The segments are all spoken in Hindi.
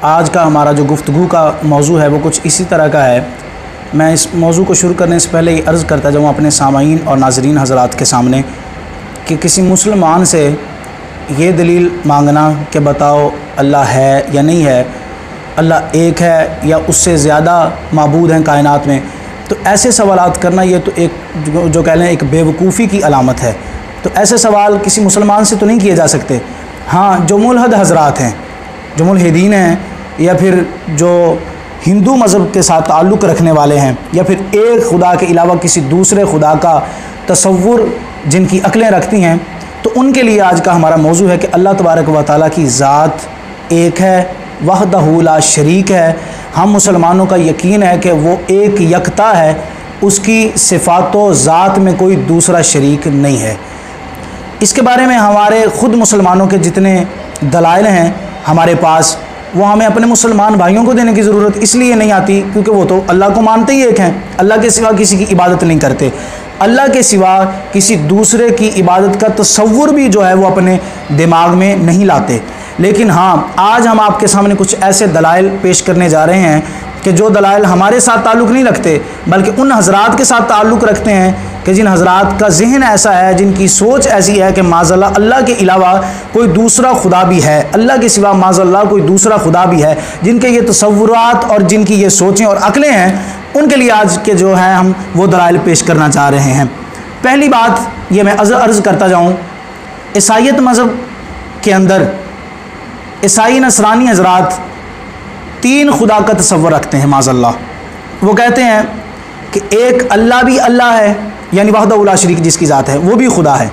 आज का हमारा जो गुफ्तगू का मौजू है वो कुछ इसी तरह का है। मैं इस मौजू को शुरू करने से पहले ये अर्ज़ करता जाऊँ अपने सामाईन और नाज़रीन हज़रात के सामने कि किसी मुसलमान से ये दलील मांगना कि बताओ अल्लाह है या नहीं है, अल्लाह एक है या उससे ज़्यादा माबूद हैं कायनात में, तो ऐसे सवालात करना ये तो एक जो कह लें एक बेवकूफ़ी की अलामत है। तो ऐसे सवाल किसी मुसलमान से तो नहीं किए जा सकते। हाँ, जो मुल्हद हज़रात हैं, जो मुल्हिदीन हैं, या फिर जो हिंदू मज़हब के साथ ताल्लुक़ रखने वाले हैं, या फिर एक खुदा के अलावा किसी दूसरे खुदा का तसव्वुर जिनकी अक्लें रखती हैं, तो उनके लिए आज का हमारा मौजू है कि अल्लाह तबारक व तआला की ज़ात एक है, वहदहू ला शरीक है। हम मुसलमानों का यकीन है कि वो एक यकता है, उसकी सिफ़ात व ज़ात में कोई दूसरा शरीक नहीं है। इसके बारे में हमारे ख़ुद मुसलमानों के जितने दलाइल हैं हमारे पास, वो हमें अपने मुसलमान भाइयों को देने की ज़रूरत इसलिए नहीं आती क्योंकि वो तो अल्लाह को मानते ही एक हैं, अल्लाह के सिवा किसी की इबादत नहीं करते, अल्लाह के सिवा किसी दूसरे की इबादत का तसव्वुर भी जो है वो अपने दिमाग में नहीं लाते। लेकिन हाँ, आज हम आपके सामने कुछ ऐसे दलाइल पेश करने जा रहे हैं कि जो दलाइल हमारे साथ ताल्लुक़ नहीं रखते बल्कि उन हज़रात के साथ ताल्लुक़ रखते हैं कि जिन हज़रात का जहन ऐसा है, जिनकी सोच ऐसी है कि माज़अल्लाह अल्लाह के अलावा कोई दूसरा खुदा भी है, अल्लाह के सिवा माज़अल्लाह कोई दूसरा खुदा भी है, जिनके ये तसव्वुरात और जिनकी ये सोचें और अक्लें हैं, उनके लिए आज के जो है हम वो दलाइल पेश करना चाह रहे हैं। पहली बात ये मैं अर्ज़ करता जाऊँ, ईसाईयत मज़हब के अंदर ईसाई नसरानी हज़रात तीन खुदा का तसव्वुर रखते हैं माज़अल्लाह। वो कहते हैं कि एक अल्लाह भी अल्लाह है, यानी वहदहू ला शरीक जिसकी ज़ात है वो भी खुदा है।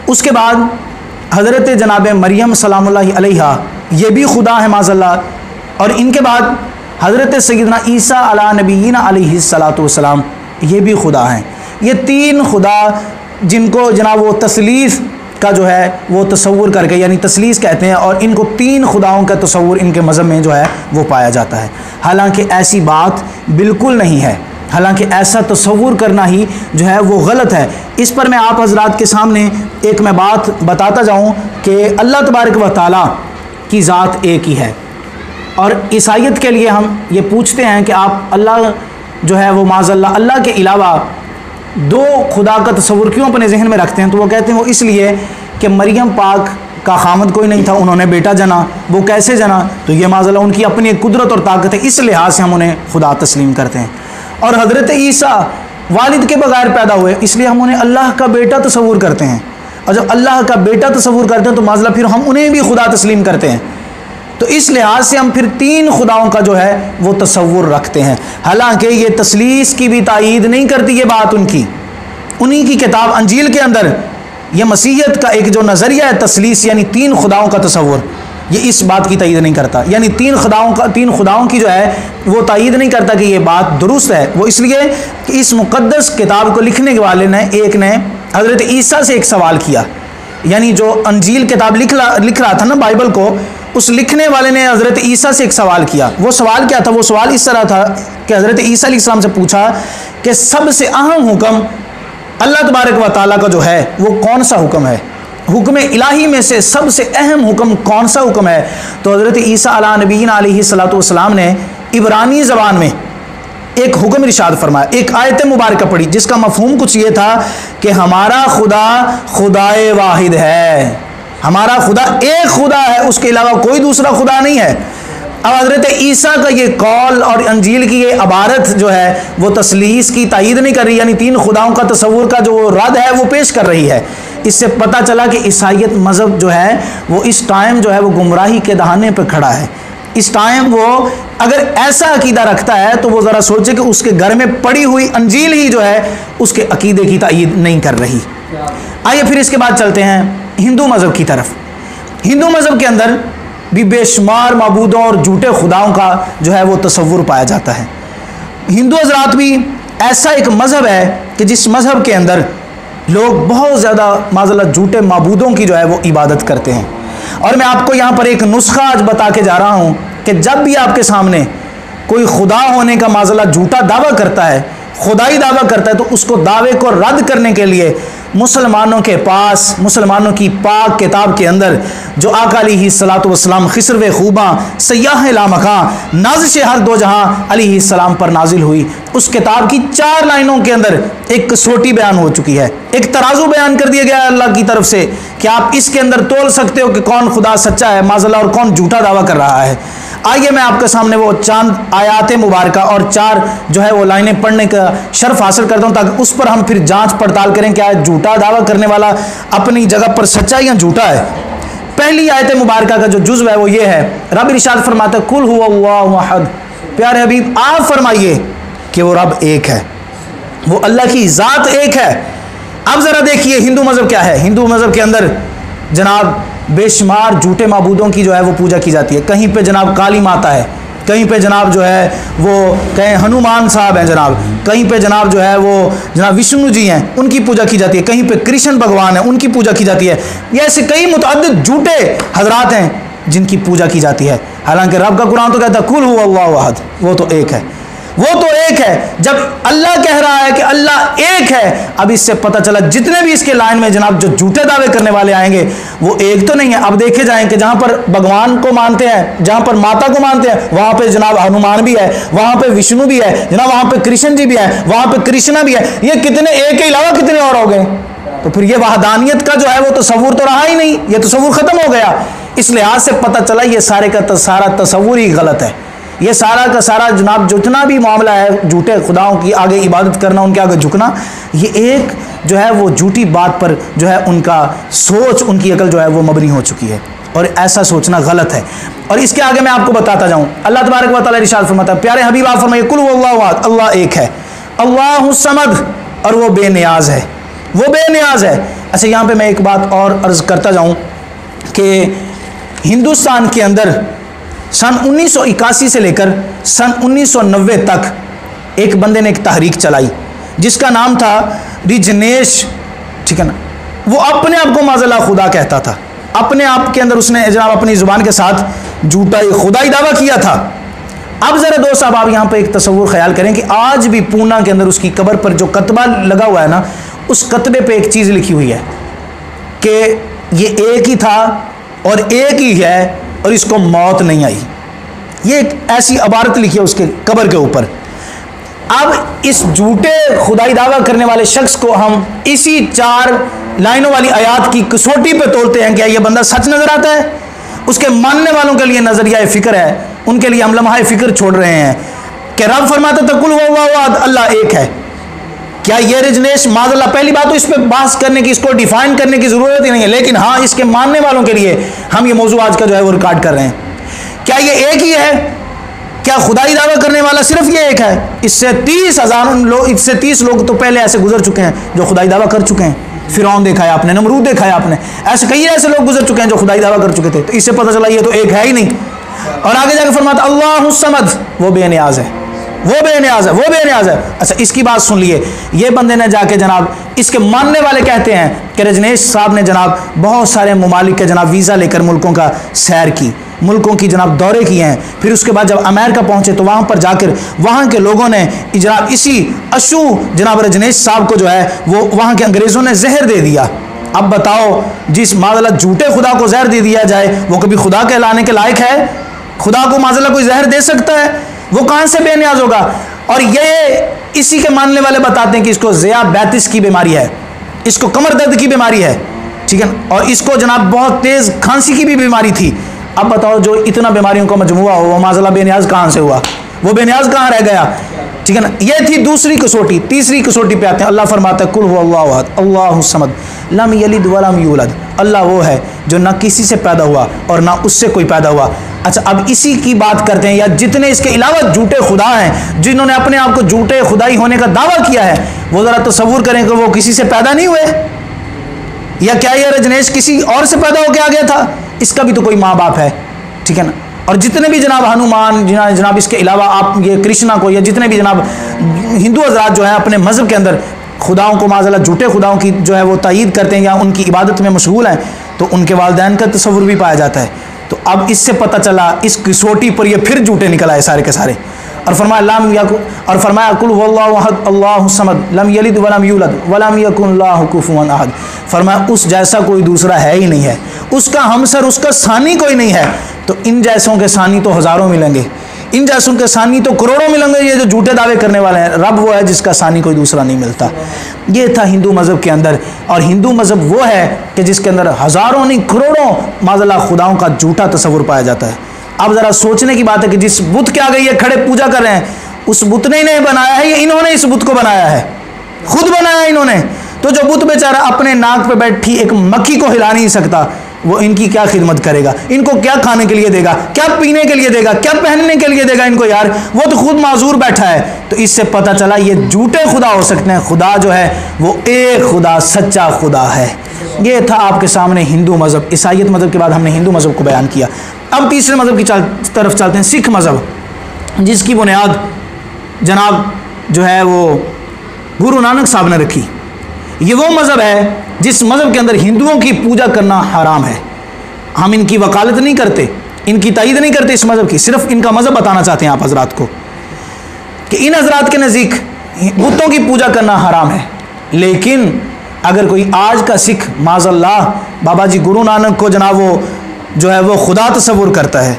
उसके बाद हज़रत जनाब मरियम सलामुल्लाहि अलैहा ये भी खुदा है माज़अल्लाह। और इनके बाद हज़रत सैयदना ईसा अला नबीना अलैहिस्सलातु वस्सलाम ये भी खुदा हैं। ये तीन खुदा जिनको जनाब वो तसलीस का जो है वो तसव्वुर करके, यानी तसलीस कहते हैं, और इनको तीन खुदाओं का तसव्वुर इनके मज़हब में जो है वो पाया जाता है। हालांकि ऐसी बात बिल्कुल नहीं है, हालांकि ऐसा तसव्वुर करना ही जो है वो गलत है। इस पर मैं आप हज़रात के सामने एक मैं बात बताता जाऊं कि अल्लाह तबारक व तआला की ज़ात एक ही है। और ईसाईयत के लिए हम ये पूछते हैं कि आप अल्लाह जो है वो माज़अल्लाह अल्लाह के अलावा दो खुदा का तसव्वुर क्यों अपने जहन में रखते हैं, तो वो कहते हैं वो इसलिए कि मरियम पाक का खामद कोई नहीं था, उन्होंने बेटा जना, वो कैसे जना, तो ये माज़अल्लाह उनकी अपनी एक कुदरत और ताकत है, इस लिहाज से हम उन्हें खुदा तस्लीम करते हैं। और हज़रत ईसा वालिद के बगैर पैदा हुए, इसलिए हम उन्हें अल्लाह का बेटा तसव्वुर करते हैं। और जब अल्लाह का बेटा तसव्वुर करते हैं तो माज़अल्लाह फिर हम उन्हें भी खुदा तस्लीम करते हैं। तो इस लिहाज से हम फिर तीन खुदाओं का जो है वो तसव्वुर रखते हैं। हालांकि ये तसलीस की भी तायीद नहीं करती ये बात उनकी, उन्हीं की किताब अंजील के अंदर ये मसीहियत का एक जो नज़रिया है तसलीस यानी तीन खुदाओं का तसव्वुर, ये इस बात की तायीद नहीं करता, यानी तीन खुदाओं की जो है वो तायीद नहीं करता कि ये बात दुरुस्त है। वो इसलिए कि इस मुक़द्दस किताब को लिखने वाले ने एक ने हज़रत ईसा से एक सवाल किया, यानी जो अंजील किताब लिख रहा था ना बाइबल को, उस लिखने वाले ने हज़रत ईसा से एक सवाल किया। वो सवाल क्या था? वो सवाल इस तरह था कि हज़रत ईसा अलैहिस्सलाम से पूछा कि सबसे अहम हुक्म अल्लाह तबारक व तआला का जो है वो कौन सा हुक्म है, हुक्म इलाही में से सबसे अहम हुक्म कौन सा हुक्म है? तो हज़रत ईसा अला नबीना अलैहिस्सलातु वस्सलाम ने इब्रानी ज़बान में एक हुक्म इरशाद फरमाया, एक आयत मुबारक पढ़ी जिसका मफ़हूम कुछ ये था कि हमारा खुदा खुदाए वाहिद है, हमारा खुदा एक खुदा है, उसके अलावा कोई दूसरा खुदा नहीं है। अब हज़रत ईसा का ये कौल और अंजील की ये इबारत जो है वो तसलीस की तायीद नहीं कर रही, यानी तीन खुदाओं का तसव्वुर का जो रद्द है वो पेश कर रही है। इससे पता चला कि ईसाईयत मज़हब जो है वो इस टाइम जो है वो गुमराही के दहाने पर खड़ा है। इस टाइम वो अगर ऐसा अकीदा रखता है तो वो ज़रा सोचे कि उसके घर में पड़ी हुई अंजील ही जो है उसके अकीदे की तायीद नहीं कर रही। आइए फिर इसके बाद चलते हैं हिंदू मज़हब की तरफ। हिंदू मज़हब के अंदर भी बेशुमार माबूदों और झूठे खुदाओं का जो है वो तसव्वुर पाया जाता है। हिंदू हज़रात भी ऐसा एक मज़हब है कि जिस मज़हब के अंदर लोग बहुत ज़्यादा माज़अल्लाह झूठे माबूदों की जो है वो इबादत करते हैं। और मैं आपको यहाँ पर एक नुस्खा आज बता के जा रहा हूँ कि जब भी आपके सामने कोई खुदा होने का माज़अल्लाह झूठा दावा करता है, खुदाई दावा करता है, तो उसको दावे को रद्द करने के लिए मुसलमानों के पास, मुसलमानों की पाक किताब के अंदर जो आका अलैहिस्सलातु वस्सलाम खिस्र खूबा सयाह लामकां नाज़िश हर दो जहां अलैहिस्सलाम पर नाजिल हुई, उस किताब की 4 लाइनों के अंदर एक कसौटी बयान हो चुकी है, एक तराजू बयान कर दिया गया है अल्लाह की तरफ से कि आप इसके अंदर तोल सकते हो कि कौन खुदा सच्चा है माज़अल्लाह और कौन झूठा दावा कर रहा है। आइए मैं आपके सामने वो चांद आयात मुबारका और 4 जो है वो लाइनें पढ़ने का शर्फ हासिल करता हूँ, ताकि उस पर हम फिर जांच पड़ताल करें क्या झूठा दावा करने वाला अपनी जगह पर सच्चा या झूठा है। पहली आयत मुबारका का जो जुज़्व है वो ये है, रब इरशाद फरमाता है कुल हुवल्लाहु अहद, प्यारे हबीब आप फरमाइए कि वो रब एक है, वो अल्लाह की ज़ात एक है। अब ज़रा देखिए हिंदू मज़हब क्या है। हिंदू मज़हब के अंदर जनाब बेशुमार झूठे माबूदों की जो है वो पूजा की जाती है। कहीं पे जनाब काली माता है, कहीं पे जनाब जो है वो कहीं हनुमान साहब हैं जनाब, कहीं पे जनाब जो है वो जनाब विष्णु जी हैं उनकी पूजा की जाती है, कहीं पे कृष्ण भगवान है उनकी पूजा की जाती है। ये ऐसे कई मुतअद्दिद झूठे हजरात हैं जिनकी पूजा की जाती है। हालांकि रब का कुरान तो कहता है कुल हुवल्लाहु अहद, वो तो एक है, वो तो एक है। जब अल्लाह कह रहा है कि अल्लाह एक है, अब इससे पता चला जितने भी इसके लाइन में जनाब जो झूठे दावे करने वाले आएंगे वो एक तो नहीं है। अब देखे जाएं कि जहां पर भगवान को मानते हैं, जहां पर माता को मानते हैं, वहां पे जनाब हनुमान भी है, वहां पे विष्णु भी है जनाब, वहां पे कृष्ण जी भी है, वहां पे कृष्णा भी है। ये कितने, एक के अलावा कितने और हो गए? तो फिर ये वहदानियत का जो है वो तसव्वुर तो रहा ही नहीं, ये तसव्वुर खत्म हो गया। इस लिहाज से पता चला ये सारे का सारा तसव्वुर ही गलत है। ये सारा का सारा जनाब जितना भी मामला है झूठे खुदाओं की आगे इबादत करना, उनके आगे झुकना, ये एक जो है वो झूठी बात पर जो है उनका सोच, उनकी अकल जो है वो मबनी हो चुकी है, और ऐसा सोचना गलत है। और इसके आगे मैं आपको बताता जाऊं, अल्लाह तबारक व तआला इरशाद फरमाता है, प्यारे हबीब आप फरमाइए कुल हुवल्लाहु अहद, अल्लाह एक है, अल्लाहुस समद, और वो बेनियाज है, वो बेनियाज है। अच्छा यहाँ पे मैं एक बात और अर्ज करता जाऊं कि हिंदुस्तान के अंदर सन 1981 से लेकर सन 1990 तक एक बंदे ने एक तहरीक चलाई जिसका नाम था रिजनेश, ठीक है ना। वो अपने आप को माज़अल्लाह खुदा कहता था, अपने आप के अंदर उसने जनाब अपनी ज़ुबान के साथ झूठा खुदाई दावा किया था। अब ज़रा दोस्त साहब आप यहाँ पे एक तस्वुर ख्याल करें कि आज भी पूना के अंदर उसकी कब्र पर जो कतबा लगा हुआ है ना, उस कतबे पे एक चीज़ लिखी हुई है कि ये एक ही था और एक ही है और इसको मौत नहीं आई। ये एक ऐसी इबारत लिखी है उसके कब्र के ऊपर। अब इस झूठे खुदाई दावा करने वाले शख्स को हम इसी 4 लाइनों वाली आयत की कसौटी पे तोलते हैं, क्या ये बंदा सच नजर आता है? उसके मानने वालों के लिए नजरिया फिक्र है, उनके लिए हम लम्हा फिक्र छोड़ रहे हैं कि रब फरमाता था कुल हुवल्लाहु अहद, अल्लाह एक है। क्या ये रिजनेश माज़अल्लाह, पहली बात तो इस पर बहस करने की, इसको डिफाइन करने की ज़रूरत ही नहीं है, लेकिन हाँ इसके मानने वालों के लिए हम ये मौजू आज का जो है वो रिकॉर्ड कर रहे हैं। क्या ये एक ही है? क्या खुदाई दावा करने वाला सिर्फ ये एक है? इससे 30,000 लोग, इससे 30 लोग तो पहले ऐसे गुजर चुके हैं जो खुदाई दावा कर चुके हैं। फिरौन देखा है आपने, नमरूद देखा है आपने, ऐसे कई ऐसे लोग गुजर चुके हैं जो खुदाई दावा कर चुके थे। तो इससे पता चला ये तो एक है ही नहीं। और आगे जाकर फरमाता अल्लाहुस समद, वो बेनियाज है, वो बेनियाज है, वो बेनियाज है। अच्छा इसकी बात सुन लिए, ये बंदे ने जाके जनाब, इसके मानने वाले कहते हैं कि रजनेश साहब ने जनाब बहुत सारे ममालिक के जनाब वीज़ा लेकर मुल्कों का सैर की, मुल्कों की जनाब दौरे किए हैं। फिर उसके बाद जब अमेरिका पहुंचे तो वहाँ पर जाकर वहाँ के लोगों ने जनाब इसी अशू जनाब रजनेश साहब को जो है वो वहाँ के अंग्रेज़ों ने जहर दे दिया। अब बताओ, जिस माज़अल्लाह झूठे खुदा को जहर दे दिया जाए वो कभी खुदा कहलाने के लायक है? खुदा को माज़अल्लाह कोई जहर दे सकता है? वो कहाँ से बेनियाज होगा? और ये इसी के मानने वाले बताते हैं कि इसको ज़ियाबैतिस की बीमारी है, इसको कमर दर्द की बीमारी है, ठीक है, और इसको जनाब बहुत तेज़ खांसी की भी बीमारी थी। अब बताओ, जो इतना बीमारियों का मजमुआ हो वो माज़अल्लाह बेनियाज कहाँ से हुआ? वो बेनियाज कहाँ रह गया? ठीक है ना। ये थी दूसरी कसौटी। तीसरी कसौटी पे आते हैं, अल्लाह फरमाता है कुल हुवल्लाहु अहद, अल्लाहुस समद, लम यलिद वलम यूलद, अल्लाह वो है जो ना किसी से पैदा हुआ और ना उससे कोई पैदा हुआ। अच्छा अब इसी की बात करते हैं, या जितने इसके अलावा झूठे खुदा हैं जिन्होंने अपने आप को झूठे खुदाई होने का दावा किया है, वो ज़रा तसव्वुर करें कि वो किसी से पैदा नहीं हुए, या क्या ये रजनेश किसी और से पैदा होकर आ गया था? इसका भी तो कोई माँ बाप है, ठीक है ना। और जितने भी जनाब हनुमान जनाब इसके अलावा आप ये कृष्णा को, या जितने भी जनाब हिंदू हजरात जो है अपने मज़हब के अंदर खुदाओं को माज़अल्लाह झूठे खुदाओं की जो है वो तायीद करते हैं या उनकी इबादत में मशगूल हैं, तो उनके वालिदैन का तसव्वुर भी पाया जाता है। तो अब इससे पता चला इस कसौटी पर ये फिर झूठे निकल आए सारे के सारे। और फरमाया कुल हुवल्लाहु अहद अल्लाहु समद लम यलिद वलम यूलद वलम यकुन लहू कुफुवन अहद। फरमाया उस जैसा कोई दूसरा है ही नहीं है, उसका हमसर उसका सानी कोई नहीं है। तो इन जैसों के सानी तो हज़ारों मिलेंगे, इन जैसों के सानी तो करोड़ों मिलेंगे, ये जो झूठे दावे करने वाले हैं। रब वो है जिसका सानी कोई दूसरा नहीं मिलता। ये था हिंदू मज़हब के अंदर। और हिंदू मज़हब वो है कि जिसके अंदर हज़ारों नहीं करोड़ों माज़अल्लाह खुदाओं का झूठा तस्वुर पाया जाता है। अब ज़रा सोचने की बात है कि जिस बुत के आगे ये खड़े पूजा कर रहे हैं, उस बुत ने इन्हें बनाया है या इन्होंने इस बुत को बनाया है? खुद बनाया है इन्होंने। तो जो बुत बेचारा अपने नाक पे बैठी एक मक्खी को हिला नहीं सकता, वो इनकी क्या खिदमत करेगा? इनको क्या खाने के लिए देगा, क्या पीने के लिए देगा, क्या पहनने के लिए देगा इनको? यार वो तो खुद माजूर बैठा है। तो इससे पता चला ये झूठे खुदा हो सकते हैं, खुदा जो है वो एक खुदा सच्चा खुदा है। ये था आपके सामने हिंदू मज़हब। ईसाईयत मज़हब के बाद हमने हिंदू मज़हब को बयान किया। अब तीसरे मज़हब की तरफ चलते हैं, सिख मज़हब, जिसकी बुनियाद जनाब जो है वो गुरु नानक साहब ने रखी। ये वो मज़हब है जिस मज़हब के अंदर हिंदुओं की पूजा करना हराम है। हम इनकी वकालत नहीं करते, इनकी तायीद नहीं करते इस मज़हब की, सिर्फ इनका मज़हब बताना चाहते हैं आप हज़रात को कि इन हज़रात के नज़दीक बुतों की पूजा करना हराम है। लेकिन अगर कोई आज का सिख माज़अल्लाह बाबा जी गुरु नानक को जनाब वो जो है वो खुदा तस्वुर करता है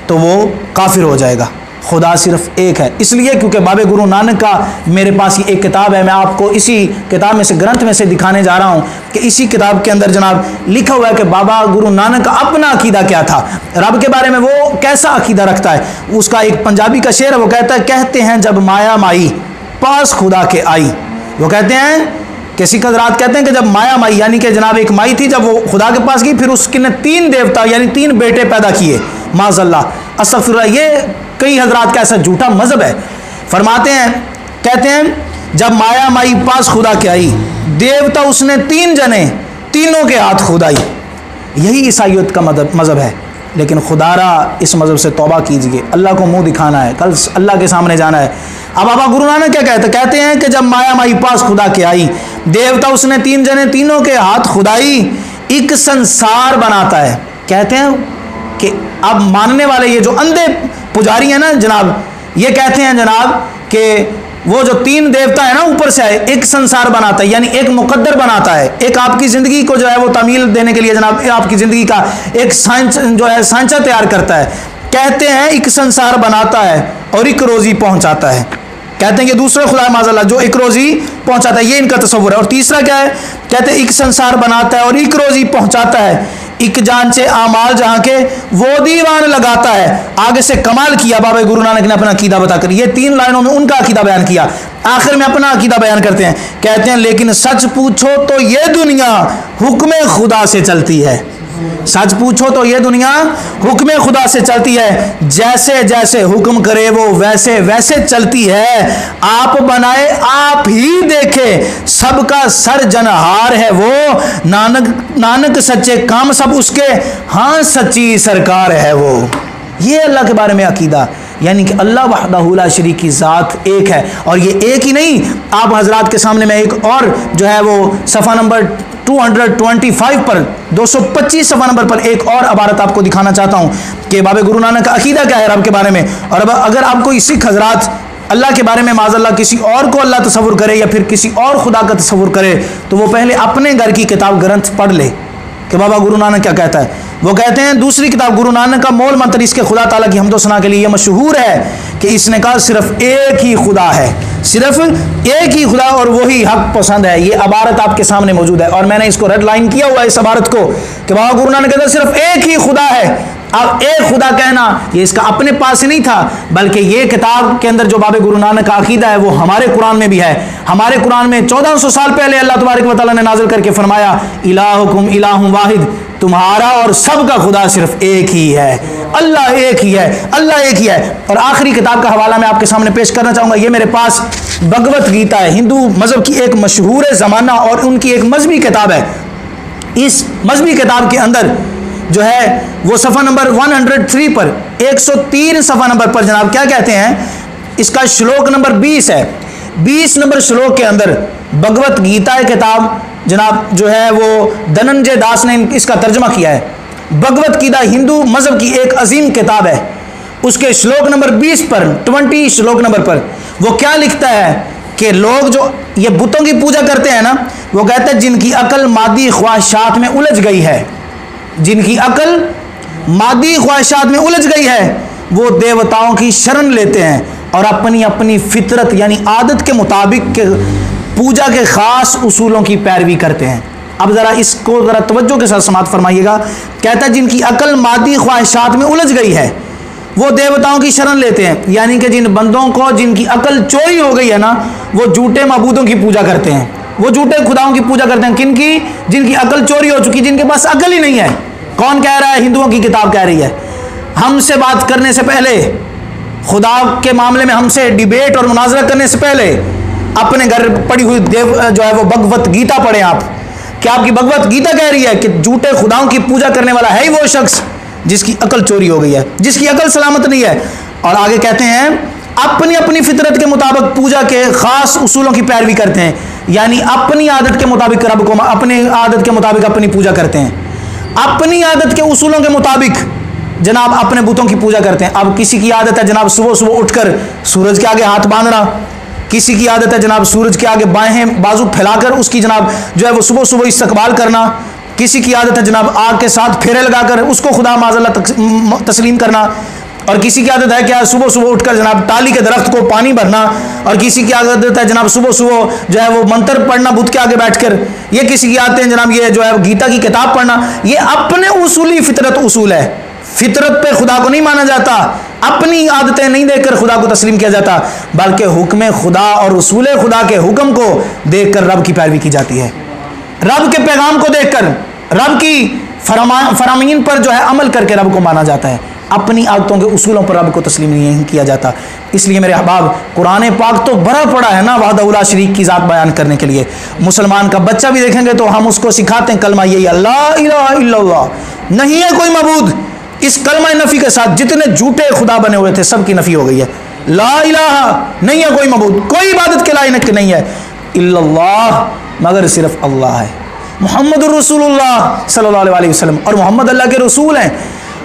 तो वो काफिर हो जाएगा। खुदा सिर्फ एक है, इसलिए क्योंकि बाबे गुरु नानक का मेरे पास ये एक किताब है, मैं आपको इसी किताब में से ग्रंथ में से दिखाने जा रहा हूँ कि इसी किताब के अंदर जनाब लिखा हुआ है कि बाबा गुरु नानक का अपना अकीदा क्या था, रब के बारे में वो कैसा अकीदा रखता है। उसका एक पंजाबी का शेर है, वो कहता है, कहते हैं जब माया माई पास खुदा के आई। वो कहते हैं कि सिख हज़रात कहते हैं कि जब माया माई यानी कि जनाब एक माई थी, जब वो खुदा के पास गई, फिर उसके ने 3 देवता यानी 3 बेटे पैदा किए। माज़अल्लाह, अस्तग़फिरुल्लाह। ये कई हज़रात का ऐसा झूठा मज़हब है। फरमाते हैं, कहते हैं जब माया माई पास खुदा के आई, देवता उसने 3 जने, तीनों के हाथ खुदाई। यही ईसाईयत का मज़हब है। लेकिन खुदारा इस मज़हब से तौबा कीजिए, अल्लाह को मुंह दिखाना है, कल अल्लाह के सामने जाना है। अब बाबा गुरु नानक क्या कहते हैं कि जब माया माई पास खुदा के आई, देवता उसने 3 जने, तीनों के हाथ खुदाई, एक संसार बनाता है। कहते हैं कि अब मानने वाले ये जो अंधे पुजारी हैं ना जनाब, ये कहते हैं जनाब कि वो जो 3 देवता है ना ऊपर से आए, एक संसार बनाता है, यानी एक मुकद्दर बनाता है, एक आपकी ज़िंदगी को जो है वो तामील देने के लिए जनाब आपकी ज़िंदगी का एक साइंस जो है सांचा तैयार करता है। कहते हैं एक संसार बनाता है और एक रोज़ी पहुंचाता है। कहते हैं कि दूसरे खुदा माज़अल्लाह जो एक रोज़ी पहुंचाता है, ये इनका तस्वुर है। और तीसरा क्या है? कहते हैं एक संसार बनाता है और एक रोज़ी पहुंचाता है, एक जान से आमाल जहाँ के वो दीवान लगाता है। आगे से कमाल किया बाबा गुरु नानक ने अपना अकीदा बताकर, ये 3 लाइनों में उनका अकीदा बयान किया। आखिर में अपना अकीदा बयान करते हैं, कहते हैं लेकिन सच पूछो तो ये दुनिया हुक्म खुदा से चलती है। सच पूछो तो ये दुनिया हुक्म खुदा से चलती है, जैसे जैसे हुक्म करे वो वैसे वैसे चलती है। आप बनाए आप ही देखे, सबका सर्जनहार है वो, नानक सच्चे काम सब उसके, हाँ सच्ची सरकार है वो। ये अल्लाह के बारे में अकीदा, यानी कि अल्लाह वहदहू ला शरीक की ज़ात एक है। और ये एक ही नहीं, आप हजरात के सामने मैं एक और जो है वो सफ़ा नंबर 225 पर 225 सफ़ा नंबर पर एक और इबारत आपको दिखाना चाहता हूँ कि बाबा गुरु नानक का अकीदा क्या है रब के बारे में। और अब अगर आप कोई सिख हजरात अल्लाह के बारे में माज़अल्लाह किसी और को अल्लाह तस्वुर करे या फिर किसी और खुदा का तस्वुर करे, तो वो पहले अपने घर की किताब ग्रंथ पढ़ ले कि बाबा गुरु नानक क्या कहता है। वो कहते हैं दूसरी किताब गुरु नानक का मोल मंत्र इसके खुदा ताला की हमदो सना के लिए ये मशहूर है कि इसने कहा सिर्फ एक ही खुदा है, सिर्फ एक ही खुदा और वही हक पसंद है। ये इबारत आपके सामने मौजूद है और मैंने इसको रेड लाइन किया हुआ है इस इबारत को कि बाबा गुरु नानक कहते हैं सिर्फ एक ही खुदा है। अब एक खुदा कहना ये इसका अपने पास ही नहीं था, बल्कि ये किताब के अंदर जो बाबा गुरु नानक का अकीदा है वो हमारे कुरान में भी है। हमारे कुरान में 1400 साल पहले अल्लाह तबारक व तआला ने नाज़िल करके फरमाया, इलाहुकुम इलाहुम वाहिद, तुम्हारा और सबका खुदा सिर्फ एक ही है, अल्लाह एक ही है, अल्लाह एक ही है। और आखिरी किताब का हवाला मैं आपके सामने पेश करना चाहूँगा। ये मेरे पास भगवत गीता है, हिंदू मज़हब की एक मशहूर ज़माना और उनकी एक मजहबी किताब है। इस मजहबी किताब के अंदर जो है वो सफ़ा नंबर 103 पर 103 सफ़ा नंबर पर जनाब क्या कहते हैं, इसका श्लोक नंबर 20 है। 20 नंबर श्लोक के अंदर भगवत गीता किताब जनाब जो है वो धनंजय दास ने इसका तर्जमा किया है। भगवत गीता हिंदू मज़हब की एक अजीम किताब है उसके श्लोक नंबर 20 पर 20 श्लोक नंबर पर वो क्या लिखता है कि लोग जो ये बुतों की पूजा करते हैं ना, वो कहते हैं जिनकी अकल मादी ख्वाहिशात में उलझ गई है, जिनकी अकल मादी ख्वाहिशात में उलझ गई है, वो देवताओं की शरण लेते हैं और अपनी अपनी फितरत यानी आदत के मुताबिक के पूजा के खास उसूलों की पैरवी करते हैं। अब ज़रा इसको ज़रा तवज्जो के साथ समाअत फरमाइएगा। कहता है जिनकी अकल मादी ख्वाहिशात में उलझ गई है वो देवताओं की शरण लेते हैं, यानी कि जिन बंदों को जिनकी अकल चोरी हो गई है ना, वो झूठे मबूदों की पूजा करते हैं, वो झूठे खुदाओं की पूजा करते हैं। किनकी? जिनकी अकल चोरी हो चुकी, जिनके पास अकल ही नहीं है। कौन कह रहा है? हिंदुओं की किताब कह रही है। हमसे बात करने से पहले, खुदा के मामले में हमसे डिबेट और मुनाजरा करने से पहले अपने घर पड़ी हुई देव जो है वो भगवत गीता पढ़ें आप। क्या आपकी भगवत गीता कह रही है कि झूठे खुदाओं की पूजा करने वाला है ही वो शख्स जिसकी अकल चोरी हो गई है, जिसकी अकल सलामत नहीं है। और आगे कहते हैं अपनी अपनी फितरत के मुताबिक पूजा के खास उसूलों की पैरवी करते हैं, यानी अपनी आदत के मुताबिक रब को अपनी आदत के मुताबिक अपनी पूजा करते हैं, अपनी आदत के उसूलों के मुताबिक जनाब अपने बुतों की पूजा करते हैं। अब किसी की आदत है जनाब सुबह सुबह उठकर सूरज के आगे हाथ बांधना, किसी की आदत है जनाब सूरज के आगे बाहें बाजू फैलाकर उसकी जनाब जो है वो सुबह सुबह इस्तकबाल करना, किसी की आदत है जनाब आग के साथ फेरे लगाकर उसको खुदा माज़अल्लाह तस्लीम करना, और किसी की आदत है क्या सुबह सुबह उठकर जनाब टाली के दरख्त को पानी भरना, और किसी की आदत है जनाब सुबह सुबह जो है वो मंत्र पढ़ना बुत के आगे बैठकर। ये किसी की आदत है जनाब ये जो है गीता की किताब पढ़ना। ये अपने उसूली फितरत उसूल है। फितरत पे खुदा को नहीं माना जाता, अपनी आदतें नहीं देखकर खुदा को तस्लीम किया जाता, बल्कि हुक्म खुदा और उसूल खुदा के हुक्म को देखकर रब की पैरवी की जाती है। रब के पैगाम को देखकर रब की फरामीन पर जो है अमल करके रब को माना जाता है। अपनी आदतों के उसूलों पर रब को तस्लीम नहीं किया जाता। इसलिए मेरे अहबाब कुरान पाक तो भरा पड़ा है ना वहदहुल्ला शरीक की ज़ात बयान करने के लिए। मुसलमान का बच्चा भी देखेंगे तो हम उसको सिखाते हैं कलमा यही अल्लाह इलाहा इल्लल्लाह, नहीं है कोई मबूद। इस कलमा नफ़ी के साथ जितने झूठे खुदा बने हुए थे सबकी नफ़ी हो गई है। ला इलाहा, नहीं है कोई मबूद, कोई इबादत के लायक नहीं है इल्लल्लाह, मगर सिर्फ अल्लाह है। मुहम्मदुर रसूलुल्लाह सल्लल्लाहु अलैहि वसल्लम, और मोहम्मद अल्लाह के रसूल हैं।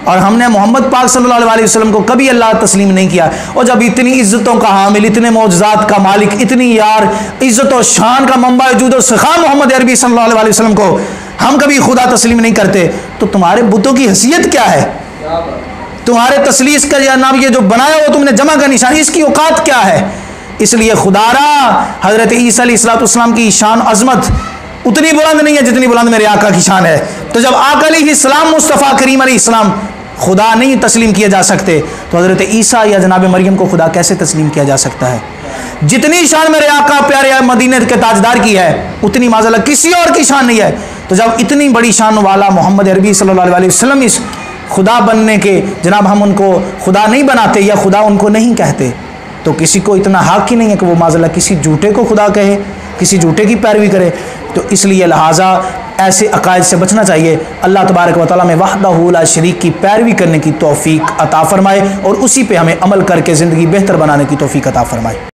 और हमने मोहम्मद पाक सल्लल्लाहु अलैहि वसल्लम को कभी अल्लाह तस्लीम नहीं किया। और जब इतनी इज्जतों का हामिल, इतने मौजज़ात का मालिक, इतनी यार इज्जत और शान का मंबा वजूद और सखा मोहम्मद अरबी सल्लल्लाहु अलैहि वसल्लम को हम कभी खुदा तस्लीम नहीं करते, तो तुम्हारे बुतों की हैसियत क्या है? तुम्हारे तसलीस का या नाम ये जो बनाया वो तुमने जमा का निशान, इसकी औकात क्या है? इसलिए खुदारा हज़रत ईसा अलैहिस्सलाम की शान अज़मत उतनी बुलंद नहीं है जितनी बुलंद मेरे आका की शान है। तो जब आका अलैहिस्सलाम मुस्तफ़ा करीम अलैहिस्सलाम खुदा नहीं तस्लीम किए जा सकते, तो हज़रत ईसा या जनाब मरियम को खुदा कैसे तस्लीम किया जा सकता है? जितनी शान मेरे आका प्यारे मदीने के ताजदार की है उतनी माज़अल्लाह किसी और की शान नहीं है। तो जब इतनी बड़ी शान वाला मोहम्मद अरबी सल्लल्लाहु अलैहि वसल्लम इस खुदा बनने के जनाब हम उनको खुदा नहीं बनाते या खुदा उनको नहीं कहते, तो किसी को इतना हक ही नहीं है कि वो माज़अल्लाह किसी झूठे को खुदा कहे, किसी झूठे की पैरवी करे। तो इसलिए लिहाजा ऐसे अकायद से बचना चाहिए। अल्लाह तबारक व तआला में वहदहु ला शरीक की पैरवी करने की तौफीक अता फरमाए और उसी पे हमें अमल करके ज़िंदगी बेहतर बनाने की तौफीक अता फरमाए।